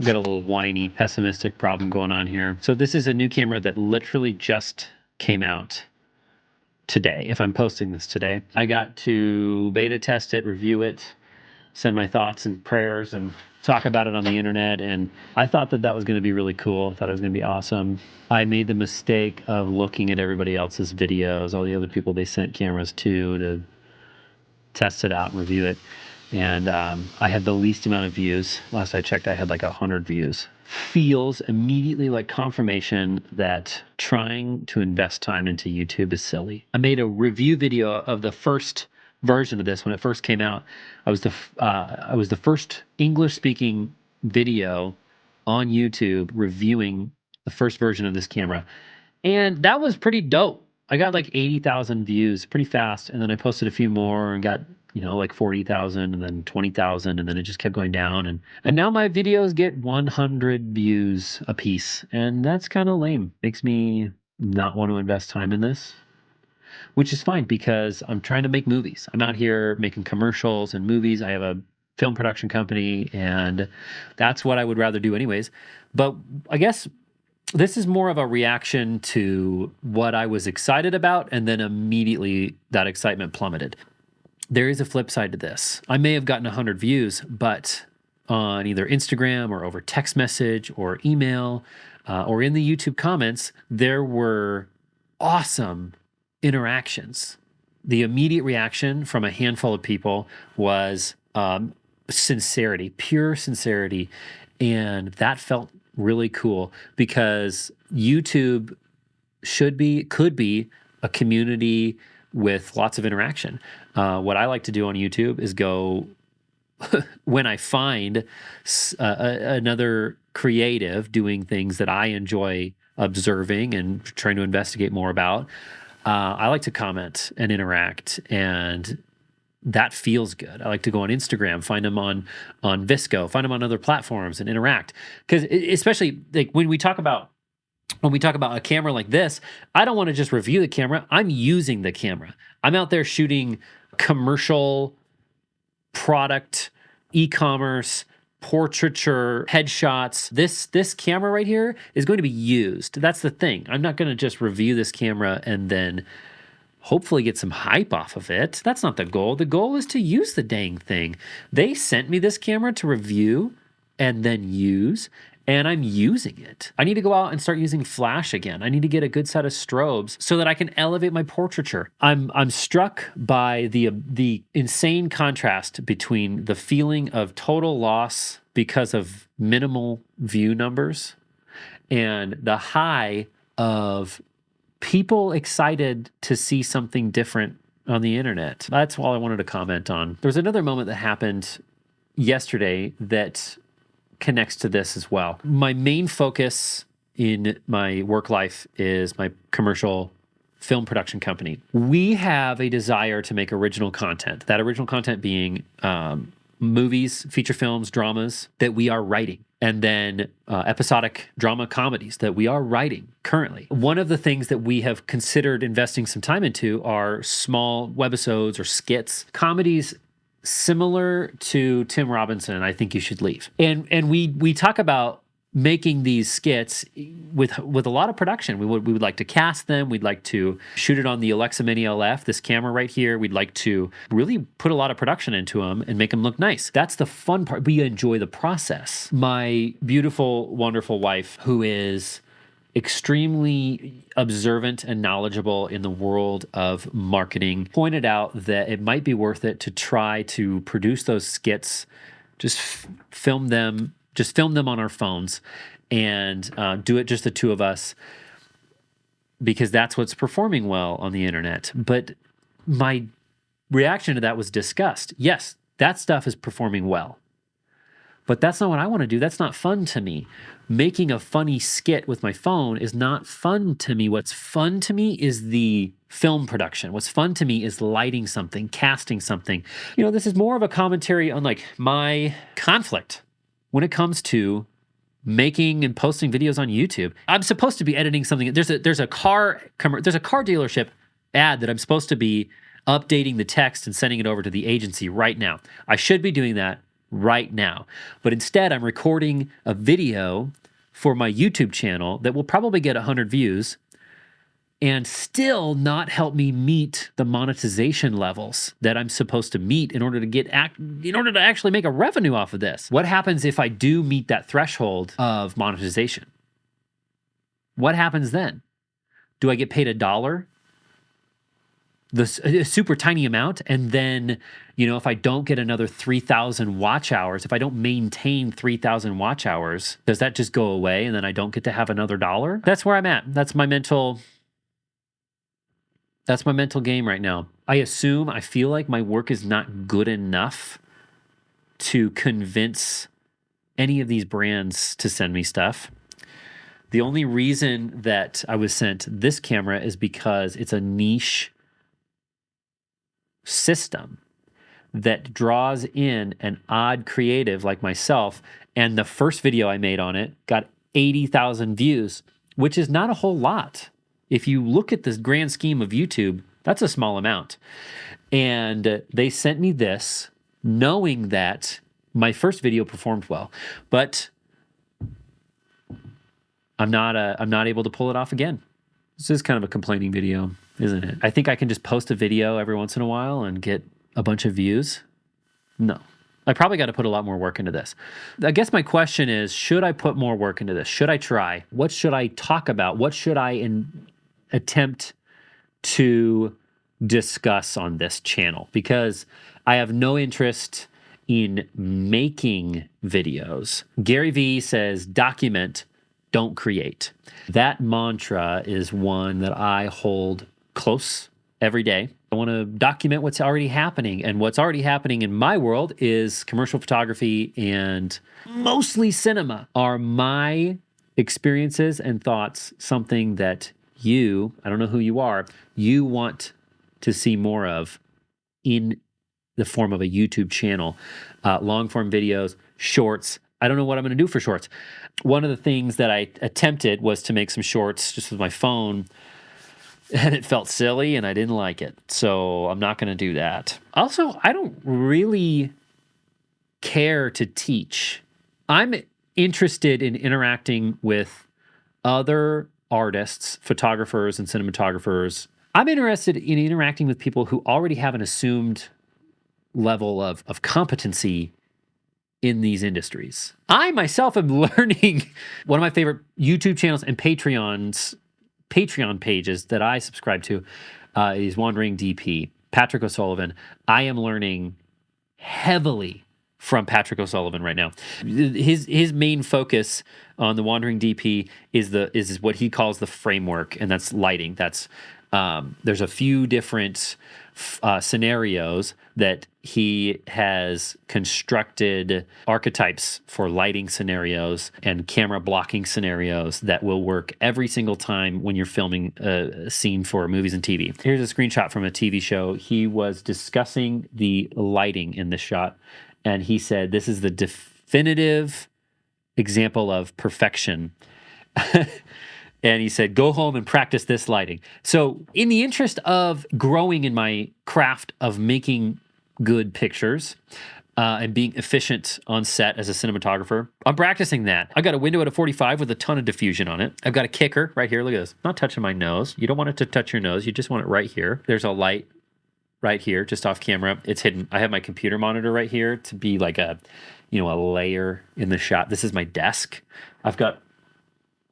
got a little whiny, pessimistic problem going on here. So this is a new camera that literally just came out today. If I'm posting this today, I got to beta test it, review it, send my thoughts and prayers, and talk about it on the internet. And I thought that that was going to be really cool. I thought it was going to be awesome. I made the mistake of looking at everybody else's videos, all the other people they sent cameras to test it out and review it. And I had the least amount of views. Last I checked, I had like 100 views. Feels immediately like confirmation that trying to invest time into YouTube is silly. I made a review video of the first version of this when it first came out. I was the first English-speaking video on YouTube reviewing the first version of this camera, and that was pretty dope. I got like 80,000 views pretty fast, and then I posted a few more and got, like 40,000, and then 20,000, and then it just kept going down. And now my videos get 100 views a piece, and that's kind of lame. Makes me not want to invest time in this, which is fine because I'm trying to make movies. I'm out here making commercials and movies. I have a film production company, and that's what I would rather do anyways. But I guess this is more of a reaction to what I was excited about, and then immediately that excitement plummeted. There is a flip side to this. I may have gotten 100 views, but on either Instagram or over text message or email or in the YouTube comments, there were awesome interactions. The immediate reaction from a handful of people was sincerity, pure sincerity, and that felt really cool because YouTube could be a community with lots of interaction. What I like to do on YouTube is go when I find another creative doing things that I enjoy observing and trying to investigate more about. I like to comment and interact, and that feels good. I like to go on Instagram, find them on Visco, find them on other platforms and interact. Because especially like when we talk about a camera like this, I don't want to just review the camera. I'm using the camera. I'm out there shooting commercial product, e-commerce, portraiture, headshots. This camera right here is going to be used. That's the thing. I'm not going to just review this camera and then hopefully get some hype off of it. That's not the goal. The goal is to use the dang thing. They sent me this camera to review and then use, and I'm using it. I need to go out and start using flash again. I need to get a good set of strobes so that I can elevate my portraiture. I'm struck by the insane contrast between the feeling of total loss because of minimal view numbers and the high of people excited to see something different on the internet. That's all I wanted to comment on. There's another moment that happened yesterday that connects to this as well. My main focus in my work life is my commercial film production company. We have a desire to make original content. That original content being movies, feature films, dramas that we are writing, and then episodic drama comedies that we are writing currently. One of the things that we have considered investing some time into are small webisodes or skits, comedies similar to Tim Robinson, I Think You Should Leave. And we talk about making these skits with a lot of production. We would like to cast them. We'd like to shoot it on the Alexa Mini LF, this camera right here. We'd like to really put a lot of production into them and make them look nice. That's the fun part. We enjoy the process. My beautiful, wonderful wife, who is extremely observant and knowledgeable in the world of marketing, pointed out that it might be worth it to try to produce those skits, just film them on our phones and do it just the two of us, because that's what's performing well on the internet. But my reaction to that was disgust. Yes, that stuff is performing well, but that's not what I want to do. That's not fun to me. Making a funny skit with my phone is not fun to me. What's fun to me is the film production. What's fun to me is lighting something, casting something. This is more of a commentary on like my conflict when it comes to making and posting videos on YouTube. I'm supposed to be editing something. There's a car dealership ad that I'm supposed to be updating the text and sending it over to the agency right now. I should be doing that right now. But instead, I'm recording a video for my YouTube channel that will probably get 100 views and still not help me meet the monetization levels that I'm supposed to meet in order to actually make a revenue off of this. What happens if I do meet that threshold of monetization? What happens then? Do I get paid $1? A super tiny amount, and then, if I don't get another 3,000 watch hours, if I don't maintain 3,000 watch hours, does that just go away and then I don't get to have another $1? That's where I'm at. That's my mental game right now. I feel like my work is not good enough to convince any of these brands to send me stuff. The only reason that I was sent this camera is because it's a niche system that draws in an odd creative like myself. And the first video I made on it got 80,000 views, which is not a whole lot. If you look at this grand scheme of YouTube, that's a small amount. And they sent me this knowing that my first video performed well, but I'm not able to pull it off again. This is kind of a complaining video, isn't it? I think I can just post a video every once in a while and get a bunch of views. No. I probably got to put a lot more work into this. I guess my question is, should I put more work into this? Should I try? What should I talk about? What should I attempt to discuss on this channel? Because I have no interest in making videos. Gary Vee says, document, don't create. That mantra is one that I hold close every day. I want to document what's already happening. And what's already happening in my world is commercial photography and mostly cinema. Are my experiences and thoughts something that you, I don't know who you are, you want to see more of in the form of a YouTube channel? Long form videos, shorts. I don't know what I'm going to do for shorts. One of the things that I attempted was to make some shorts just with my phone, and it felt silly and I didn't like it. So I'm not going to do that. Also, I don't really care to teach. I'm interested in interacting with other artists, photographers, and cinematographers. I'm interested in interacting with people who already have an assumed level of competency in these industries. I myself am learning. One of my favorite YouTube channels and Patreon pages that I subscribe to is Wandering DP, Patrick O'Sullivan. I am learning heavily from Patrick O'Sullivan right now. His main focus on the Wandering DP is what he calls the framework, and that's lighting. That's there's a few different scenarios that he has constructed archetypes for lighting scenarios and camera blocking scenarios that will work every single time when you're filming a scene for movies and TV. Here's a screenshot from a TV show. He was discussing the lighting in this shot, and he said, this is the definitive example of perfection. And he said, go home and practice this lighting. So in the interest of growing in my craft of making good pictures and being efficient on set as a cinematographer, I'm practicing that. I got a window at a 45 with a ton of diffusion on it. I've got a kicker right here. Look at this. Not touching my nose. You don't want it to touch your nose. You just want it right here. There's a light right here, just off camera. It's hidden. I have my computer monitor right here to be like a layer in the shot. This is my desk. I've got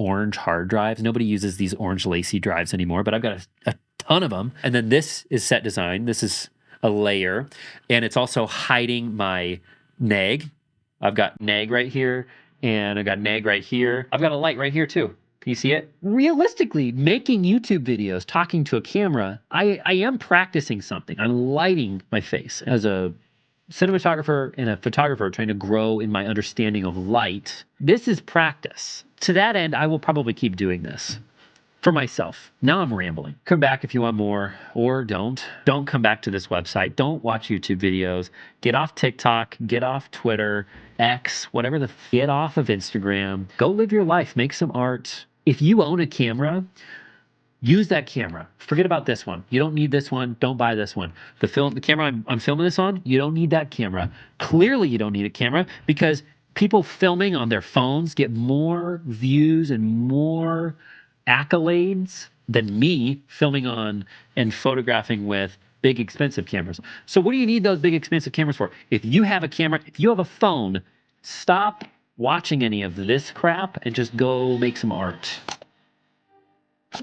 orange hard drives. Nobody uses these orange lacy drives anymore, but I've got a ton of them. And then this is set design. This is a layer, and it's also hiding my nag. I've got nag right here, and I've got nag right here. I've got a light right here too. Can you see it? Realistically, making YouTube videos, talking to a camera, I am practicing something. I'm lighting my face. As a cinematographer and a photographer trying to grow in my understanding of light, this is practice. To that end, I will probably keep doing this for myself. Now I'm rambling. Come back if you want more, or don't. Don't come back to this website. Don't watch YouTube videos. Get off TikTok. Get off Twitter, X, whatever get off of Instagram. Go live your life. Make some art. If you own a camera, Use that camera. Forget about this one. You don't need this one. Don't buy this one. The camera I'm filming this on, you don't need that camera. Clearly, you don't need a camera because people filming on their phones get more views and more accolades than me filming on and photographing with big expensive cameras. So what do you need those big expensive cameras for? If you have a camera, if you have a phone, stop watching any of this crap and just go make some art.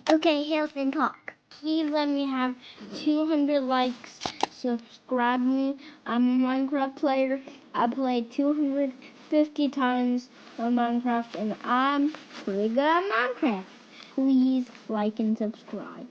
Okay, here's the talk. Please let me have 200 likes. Subscribe me. I'm a Minecraft player. I played 250 times on Minecraft, and I'm pretty good at Minecraft. Please like and subscribe.